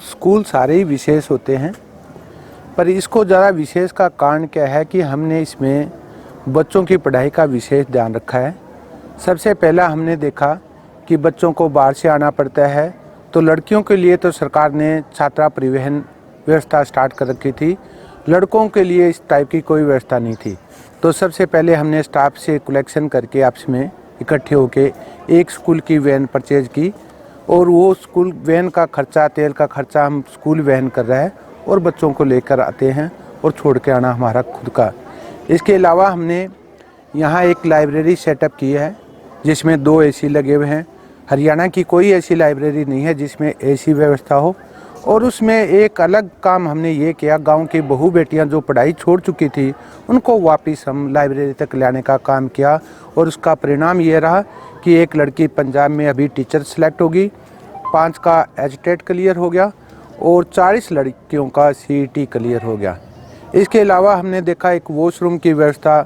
School सारे ही विशेष होते हैं, पर इसको ज़्यादा विशेष का कारण क्या है कि हमने इसमें बच्चों की पढ़ाई का विशेष ध्यान रखा है। सबसे पहला हमने देखा कि बच्चों को बाहर से आना पड़ता है, तो लड़कियों के लिए तो सरकार ने छात्रा परिवहन व्यवस्था स्टार्ट कर रखी थी, लड़कों के लिए इस टाइप की कोई व्यवस्था नहीं थी। तो सबसे पहले हमने स्टाफ से कलेक्शन करके आपस में इकट्ठे होके एक स्कूल की वैन परचेज की, और वो स्कूल वैन का खर्चा, तेल का खर्चा हम स्कूल वैन कर रहा है और बच्चों को लेकर आते हैं और छोड़ के आना हमारा खुद का। इसके अलावा हमने यहाँ एक लाइब्रेरी सेटअप की है जिसमें 2 एसी लगे हुए हैं। हरियाणा की कोई ऐसी लाइब्रेरी नहीं है जिसमें एसी व्यवस्था हो। और उसमें एक अलग काम हमने ये किया, गांव की बहू बेटियां जो पढ़ाई छोड़ चुकी थी उनको वापस हम लाइब्रेरी तक लाने का काम किया, और उसका परिणाम ये रहा कि एक लड़की पंजाब में अभी टीचर सेलेक्ट होगी, 5 का एचटेट क्लियर हो गया और 40 लड़कियों का सीईटी क्लियर हो गया। इसके अलावा हमने देखा एक वॉशरूम की व्यवस्था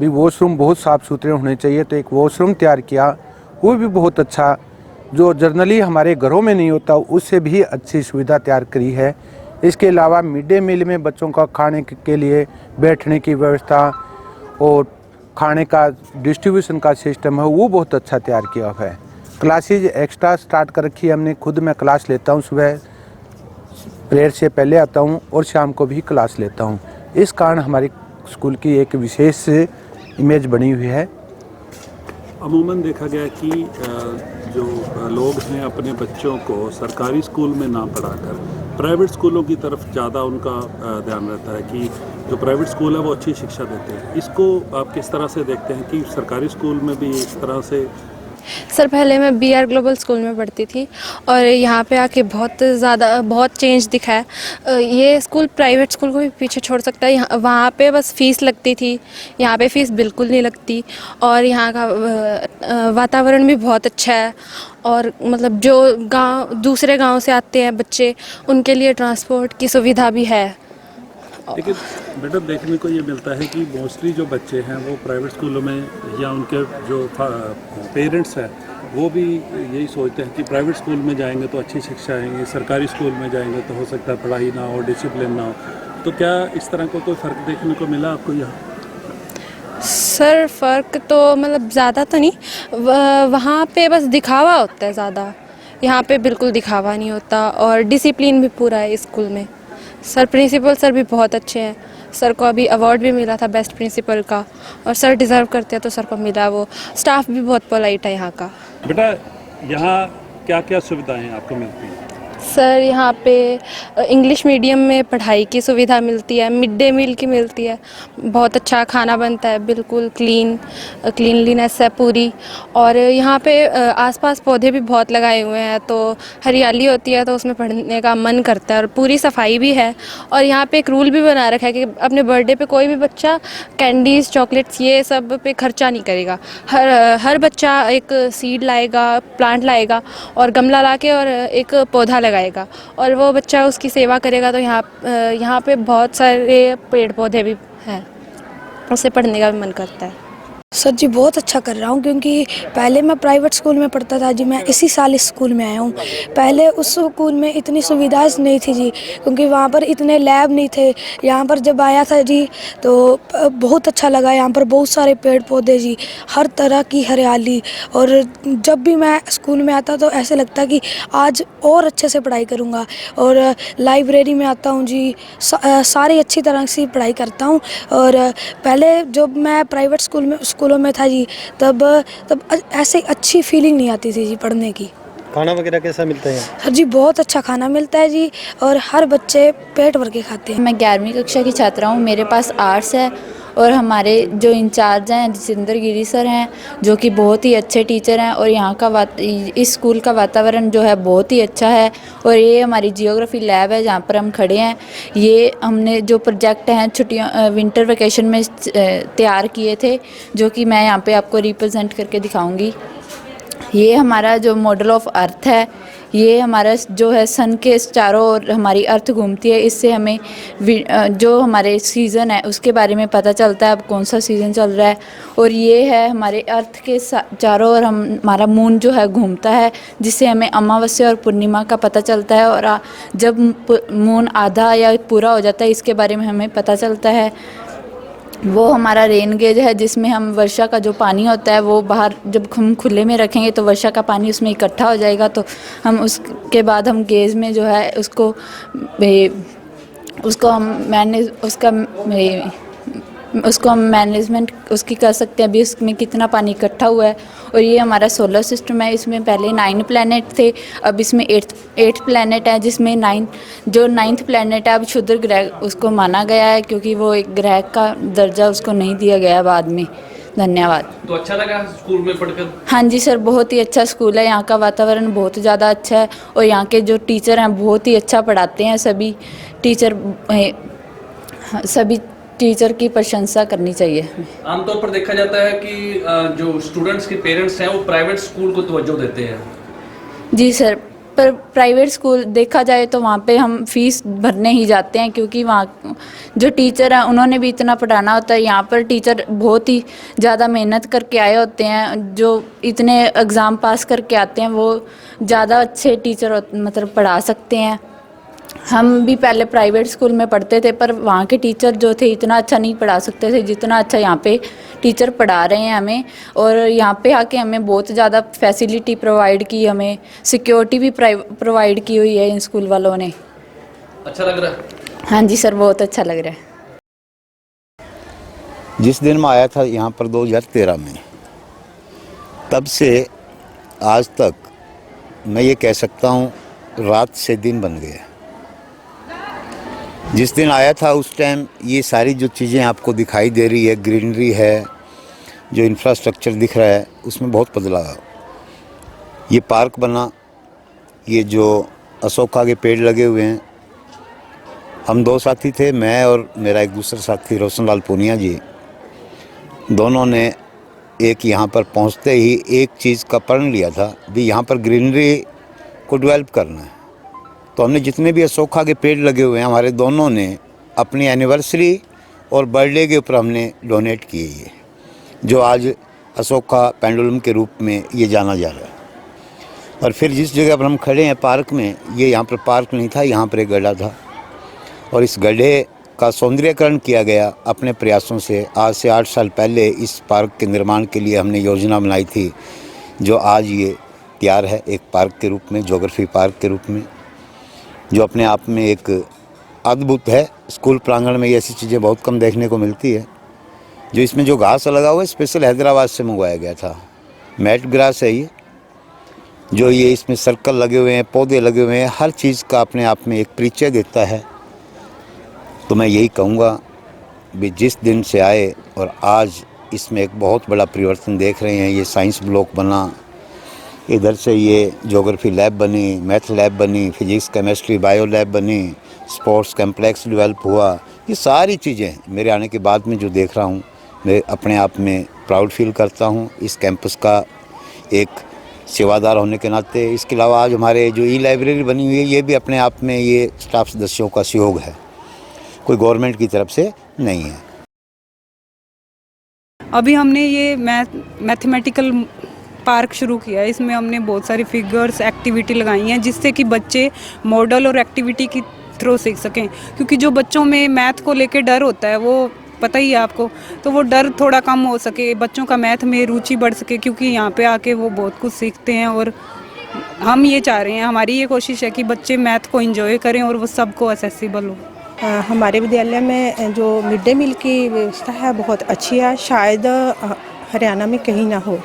भी, वॉशरूम बहुत साफ़ सुथरे होने चाहिए, तो एक वॉशरूम तैयार किया, वो भी बहुत अच्छा, जो जनरली हमारे घरों में नहीं होता उससे भी अच्छी सुविधा तैयार करी है। इसके अलावा मिड डे मील में बच्चों का खाने के लिए बैठने की व्यवस्था और खाने का डिस्ट्रीब्यूशन का सिस्टम है, वो बहुत अच्छा तैयार किया हुआ है। क्लासेज एक्स्ट्रा स्टार्ट कर रखी है हमने, खुद मैं क्लास लेता हूँ, सुबह प्रेयर से पहले आता हूँ और शाम को भी क्लास लेता हूँ। इस कारण हमारी स्कूल की एक विशेष इमेज बनी हुई है। अमूमन देखा गया कि जो लोग हैं अपने बच्चों को सरकारी स्कूल में ना पढ़ाकर प्राइवेट स्कूलों की तरफ ज़्यादा उनका ध्यान रहता है कि जो प्राइवेट स्कूल है वो अच्छी शिक्षा देते हैं। इसको आप किस तरह से देखते हैं कि सरकारी स्कूल में भी इस तरह से? सर, पहले मैं BR ग्लोबल स्कूल में पढ़ती थी और यहाँ पे आके बहुत चेंज दिखा है। ये स्कूल प्राइवेट स्कूल को भी पीछे छोड़ सकता है। यहाँ वहाँ पे बस फ़ीस लगती थी, यहाँ पे फ़ीस बिल्कुल नहीं लगती, और यहाँ का वातावरण भी बहुत अच्छा है। और मतलब जो दूसरे गांव से आते हैं बच्चे, उनके लिए ट्रांसपोर्ट की सुविधा भी है। लेकिन बेटा देखने को ये मिलता है कि मोस्टली जो बच्चे हैं वो प्राइवेट स्कूलों में, या उनके जो पेरेंट्स हैं वो भी यही सोचते हैं कि प्राइवेट स्कूल में जाएंगे तो अच्छी शिक्षा आएंगी, सरकारी स्कूल में जाएंगे तो हो सकता है पढ़ाई ना हो, डिसिप्लिन ना हो। तो क्या इस तरह का कोई फ़र्क देखने को मिला आपको यहाँ? सर, फ़र्क तो मतलब ज़्यादा तो नहीं, वहाँ पे बस दिखावा होता है ज़्यादा, यहाँ पे बिल्कुल दिखावा नहीं होता, और डिसिप्लिन भी पूरा है स्कूल में। सर, प्रिंसिपल सर भी बहुत अच्छे हैं। सर को अभी अवार्ड भी मिला था बेस्ट प्रिंसिपल का, और सर डिज़र्व करते हैं तो सर को मिला वो। स्टाफ भी बहुत पोलाइट है यहाँ का। बेटा यहाँ क्या क्या सुविधाएं आपको मिलती हैं? सर, यहाँ पे इंग्लिश मीडियम में पढ़ाई की सुविधा मिलती है, मिड डे मील की मिलती है, बहुत अच्छा खाना बनता है, बिल्कुल क्लीनलीनेस है पूरी। और यहाँ पे आसपास पौधे भी बहुत लगाए हुए हैं, तो हरियाली होती है तो उसमें पढ़ने का मन करता है, और पूरी सफाई भी है। और यहाँ पे एक रूल भी बना रखा है कि अपने बर्थडे पे कोई भी बच्चा कैंडीज़, चॉकलेट्स ये सब पे खर्चा नहीं करेगा। हर बच्चा एक सीड लाएगा, प्लांट लाएगा और गमला ला के और एक पौधा लगाएगा, और वो बच्चा उसकी सेवा करेगा। तो यहाँ पे बहुत सारे पेड़ पौधे भी हैं, उससे पढ़ने का भी मन करता है। सर जी, बहुत अच्छा कर रहा हूँ, क्योंकि पहले मैं प्राइवेट स्कूल में पढ़ता था जी, मैं इसी साल इस स्कूल में आया हूँ। पहले उस स्कूल में इतनी सुविधाएं नहीं थी जी, क्योंकि वहाँ पर इतने लैब नहीं थे। यहाँ पर जब आया था जी तो बहुत अच्छा लगा। यहाँ पर बहुत सारे पेड़ पौधे जी, हर तरह की हरियाली, और जब भी मैं स्कूल में आता तो ऐसे लगता कि आज और अच्छे से पढ़ाई करूँगा। और लाइब्रेरी में आता हूँ जी, सारी अच्छी तरह से पढ़ाई करता हूँ। और पहले जब मैं प्राइवेट स्कूलों में था जी, तब ऐसे अच्छी फीलिंग नहीं आती थी जी पढ़ने की। खाना वगैरह कैसा मिलता है? सर जी, बहुत अच्छा खाना मिलता है जी, और हर बच्चे पेट भर के खाते हैं। मैं 11वीं कक्षा की छात्रा हूँ, मेरे पास आर्ट्स है, और हमारे जो इंचार्ज हैं जितेंद्र गिरी सर हैं, जो कि बहुत ही अच्छे टीचर हैं। और यहाँ का इस स्कूल का वातावरण जो है बहुत ही अच्छा है। और ये हमारी जियोग्राफी लैब है जहाँ पर हम खड़े हैं, ये हमने जो प्रोजेक्ट हैं छुट्टियों विंटर वेकेशन में तैयार किए थे, जो कि मैं यहाँ पे आपको रिप्रेजेंट करके दिखाऊंगी। ये हमारा जो मॉडल ऑफ अर्थ है, ये हमारा जो है सन के चारों ओर हमारी अर्थ घूमती है, इससे हमें जो हमारे सीज़न है उसके बारे में पता चलता है, अब कौन सा सीज़न चल रहा है। और ये है हमारे अर्थ के चारों ओर हमारा मून जो है घूमता है, जिससे हमें अमावस्या और पूर्णिमा का पता चलता है। और जब मून आधा या पूरा हो जाता है इसके बारे में हमें पता चलता है। वो हमारा रेन गेज है, जिसमें हम वर्षा का जो पानी होता है वो बाहर जब हम खुले में रखेंगे तो वर्षा का पानी उसमें इकट्ठा हो जाएगा, तो हम उसके बाद हम गेज में जो है उसको हम मैनेजमेंट उसकी कर सकते हैं, अभी उसमें कितना पानी इकट्ठा हुआ है। और ये हमारा सोलर सिस्टम है, इसमें पहले 9 प्लैनेट थे, अब इसमें 8 प्लैनेट है, जिसमें 9th प्लैनेट है अब क्षुद्र ग्रह उसको माना गया है, क्योंकि वो एक ग्रह का दर्जा उसको नहीं दिया गया बाद में। धन्यवाद। तो अच्छा लगा स्कूल में पढ़कर? हाँ जी सर, बहुत ही अच्छा स्कूल है, यहाँ का वातावरण बहुत ज़्यादा अच्छा है और यहाँ के जो टीचर हैं बहुत ही अच्छा पढ़ाते हैं। सभी टीचर की प्रशंसा करनी चाहिए। आमतौर पर देखा जाता है कि जो स्टूडेंट्स के पेरेंट्स हैं वो प्राइवेट स्कूल को तवज्जो देते हैं। जी सर, पर प्राइवेट स्कूल देखा जाए तो वहाँ पे हम फीस भरने ही जाते हैं, क्योंकि वहाँ जो टीचर हैं उन्होंने भी इतना पढ़ाना होता है। यहाँ पर टीचर बहुत ही ज़्यादा मेहनत करके आए होते हैं, जो इतने एग्ज़ाम पास करके आते हैं वो ज़्यादा अच्छे टीचर मतलब पढ़ा सकते हैं। हम भी पहले प्राइवेट स्कूल में पढ़ते थे, पर वहाँ के टीचर जो थे इतना अच्छा नहीं पढ़ा सकते थे जितना अच्छा यहाँ पे टीचर पढ़ा रहे हैं हमें। और यहाँ पे आके हमें बहुत ज़्यादा फैसिलिटी प्रोवाइड की, हमें सिक्योरिटी भी प्रोवाइड की हुई है इन स्कूल वालों ने। अच्छा लग रहा है? हाँ जी सर, बहुत अच्छा लग रहा है। जिस दिन मैं आया था यहाँ पर 2013 में, तब से आज तक मैं ये कह सकता हूँ रात से दिन बन गया। जिस दिन आया था उस टाइम ये सारी जो चीज़ें आपको दिखाई दे रही है, ग्रीनरी है, जो इंफ्रास्ट्रक्चर दिख रहा है, उसमें बहुत बदलाव। ये पार्क बना, ये जो अशोका के पेड़ लगे हुए हैं, हम 2 साथी थे, मैं और मेरा एक दूसरा साथी रोशन लाल पूनिया जी, दोनों ने एक यहाँ पर पहुँचते ही एक चीज़ का प्रण लिया था भी यहाँ पर ग्रीनरी को डेवलप करना है। तो हमने जितने भी अशोका के पेड़ लगे हुए हैं, हमारे दोनों ने अपनी एनिवर्सरी और बर्थडे के ऊपर हमने डोनेट किए, ये जो आज अशोका पेंडुलम के रूप में ये जाना जा रहा है। और फिर जिस जगह पर हम खड़े हैं पार्क में, ये यहाँ पर पार्क नहीं था, यहाँ पर एक गड्ढा था और इस गड्ढे का सौंदर्यीकरण किया गया अपने प्रयासों से। आज से 8 साल पहले इस पार्क के निर्माण के लिए हमने योजना बनाई थी, जो आज ये तैयार है एक पार्क के रूप में, ज्योग्राफी पार्क के रूप में, जो अपने आप में एक अद्भुत है। स्कूल प्रांगण में ये ऐसी चीज़ें बहुत कम देखने को मिलती है। जो इसमें जो घास लगा हुआ है स्पेशल हैदराबाद से मंगवाया गया था, मैट ग्रास है ये, जो ये इसमें सर्कल लगे हुए हैं, पौधे लगे हुए हैं, हर चीज़ का अपने आप में एक परिचय देता है। तो मैं यही कहूँगा भी जिस दिन से आए और आज इसमें एक बहुत बड़ा परिवर्तन देख रहे हैं। ये साइंस ब्लॉक बना, इधर से ये ज्योग्राफी लैब बनी, मैथ लैब बनी, फिजिक्स केमिस्ट्री बायो लैब बनी, स्पोर्ट्स कम्प्लेक्स डेवलप हुआ। ये सारी चीज़ें मेरे आने के बाद में जो देख रहा हूँ, मैं अपने आप में प्राउड फील करता हूँ इस कैंपस का एक सेवादार होने के नाते। इसके अलावा आज हमारे जो लाइब्रेरी बनी हुई है, ये भी अपने आप में ये स्टाफ सदस्यों का सहयोग है, कोई गवर्नमेंट की तरफ से नहीं है। अभी हमने ये मैथमेटिकल पार्क शुरू किया है, इसमें हमने बहुत सारी फिगर्स एक्टिविटी लगाई हैं, जिससे कि बच्चे मॉडल और एक्टिविटी की थ्रू सीख सकें। क्योंकि जो बच्चों में मैथ को लेके डर होता है, वो पता ही है आपको, तो वो डर थोड़ा कम हो सके, बच्चों का मैथ में रुचि बढ़ सके, क्योंकि यहाँ पे आके वो बहुत कुछ सीखते हैं। और हम ये चाह रहे हैं, हमारी ये कोशिश है कि बच्चे मैथ को एंजॉय करें और वो सबको एक्सेसिबल हो। हमारे विद्यालय में जो मिड डे मील की व्यवस्था है बहुत अच्छी है, शायद हरियाणा में कहीं ना हो,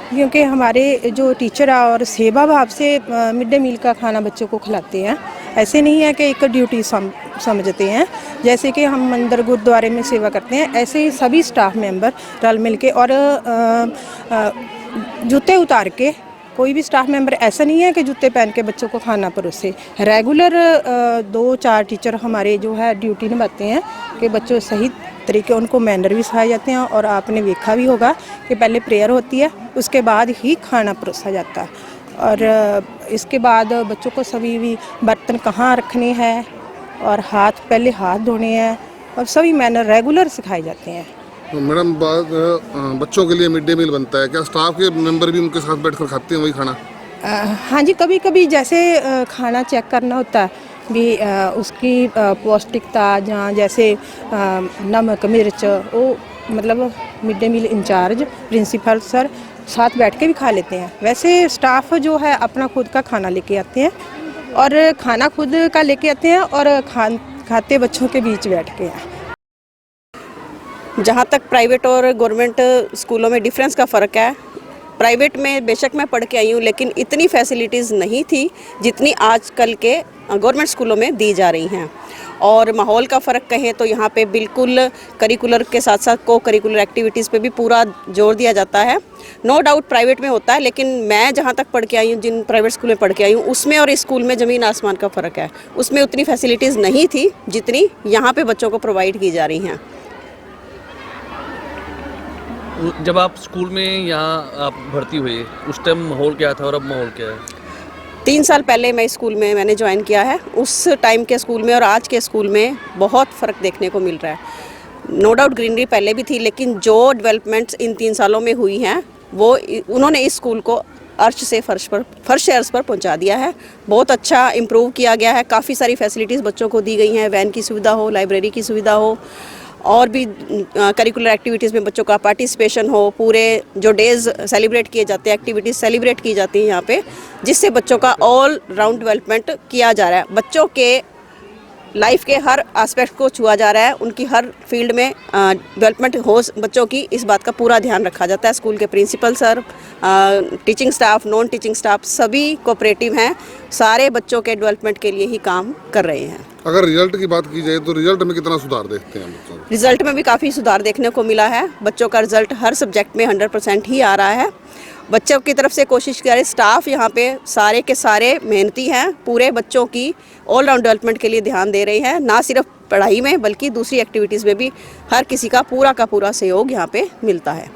क्योंकि हमारे जो टीचर और सेवा भाव से मिड डे मील का खाना बच्चों को खिलाते हैं। ऐसे नहीं है कि एक ड्यूटी समझते हैं, जैसे कि हम मंदिर गुरुद्वारे में सेवा करते हैं, ऐसे ही सभी स्टाफ मेंबर रल मिल के और जूते उतार के, कोई भी स्टाफ मेंबर ऐसा नहीं है कि जूते पहन के बच्चों को खाना परोसे। रेगुलर 2-4 टीचर हमारे जो है ड्यूटी निभाते हैं कि बच्चों सही तरीके उनको मैनर भी सिखाए जाते हैं। और आपने देखा भी होगा कि पहले प्रेयर होती है, उसके बाद ही खाना परोसा जाता है। और इसके बाद बच्चों को सभी भी बर्तन कहाँ रखने हैं और पहले हाथ धोने हैं और सभी मैनर रेगुलर सिखाए जाते हैं। तो मैडम बच्चों के लिए मिड डे मील बनता है, क्या स्टाफ के मेंबर भी उनके साथ बैठकर खाते हैं वही खाना? हाँ जी, कभी कभी जैसे खाना चेक करना होता है भी उसकी पौष्टिकता जहाँ जैसे नमक मिर्च वो मतलब mid day meal in charge principal sir साथ बैठ के भी खा लेते हैं। वैसे स्टाफ जो है अपना खुद का खाना लेके आते हैं और खाना खुद का लेके आते हैं और खाते बच्चों के बीच बैठ के हैं। जहाँ तक प्राइवेट और गवर्नमेंट स्कूलों में डिफरेंस का फ़र्क है, प्राइवेट में बेशक मैं पढ़ के आई हूँ लेकिन इतनी फैसिलिटीज़ नहीं थी जितनी आजकल के गवर्नमेंट स्कूलों में दी जा रही हैं। और माहौल का फ़र्क कहें तो यहाँ पे बिल्कुल करिकुलर के साथ साथ को करिकुलर एक्टिविटीज़ पे भी पूरा जोर दिया जाता है। नो डाउट प्राइवेट में होता है, लेकिन मैं जहाँ तक पढ़ के आई हूँ, जिन प्राइवेट स्कूल में पढ़ के आई हूँ, उसमें और इस स्कूल में ज़मीन आसमान का फ़र्क है। उसमें उतनी फैसिलिटीज़ नहीं थी जितनी यहाँ पर बच्चों को प्रोवाइड की जा रही हैं। जब आप स्कूल में यहाँ आप भर्ती हुए उस टाइम माहौल क्या था और अब माहौल क्या है? 3 साल पहले मैं स्कूल में मैंने ज्वाइन किया है। उस टाइम के स्कूल में और आज के स्कूल में बहुत फ़र्क देखने को मिल रहा है। नो डाउट ग्रीनरी पहले भी थी, लेकिन जो डेवलपमेंट्स इन 3 सालों में हुई हैं वो उन्होंने इस स्कूल को अर्श से फर्श से अर्श पर पहुंचा दिया है। बहुत अच्छा इम्प्रूव किया गया है। काफ़ी सारी फैसिलिटीज़ बच्चों को दी गई हैं। वैन की सुविधा हो, लाइब्रेरी की सुविधा हो और भी करिकुलर एक्टिविटीज़ में बच्चों का पार्टिसिपेशन हो, पूरे जो डेज़ सेलिब्रेट किए जाते हैं, एक्टिविटीज़ सेलिब्रेट की जाती हैं यहाँ पे, जिससे बच्चों का ऑल राउंड डेवलपमेंट किया जा रहा है। बच्चों के लाइफ के हर एस्पेक्ट को छुआ जा रहा है, उनकी हर फील्ड में डेवलपमेंट हो बच्चों की, इस बात का पूरा ध्यान रखा जाता है। स्कूल के principal sir, teaching staff, non teaching staff सभी कोऑपरेटिव हैं, सारे बच्चों के डेवलपमेंट के लिए ही काम कर रहे हैं। अगर रिजल्ट की बात की जाए तो रिजल्ट में कितना सुधार देखते हैं बच्चों? रिजल्ट में भी काफ़ी सुधार देखने को मिला है। बच्चों का रिजल्ट हर सब्जेक्ट में 100% ही आ रहा है। बच्चों की तरफ से कोशिश करें, स्टाफ यहाँ पे सारे के सारे मेहनती हैं, पूरे बच्चों की ऑल राउंड डेवलपमेंट के लिए ध्यान दे रहे हैं। ना सिर्फ पढ़ाई में बल्कि दूसरी एक्टिविटीज़ में भी हर किसी का पूरा सहयोग यहाँ पे मिलता है।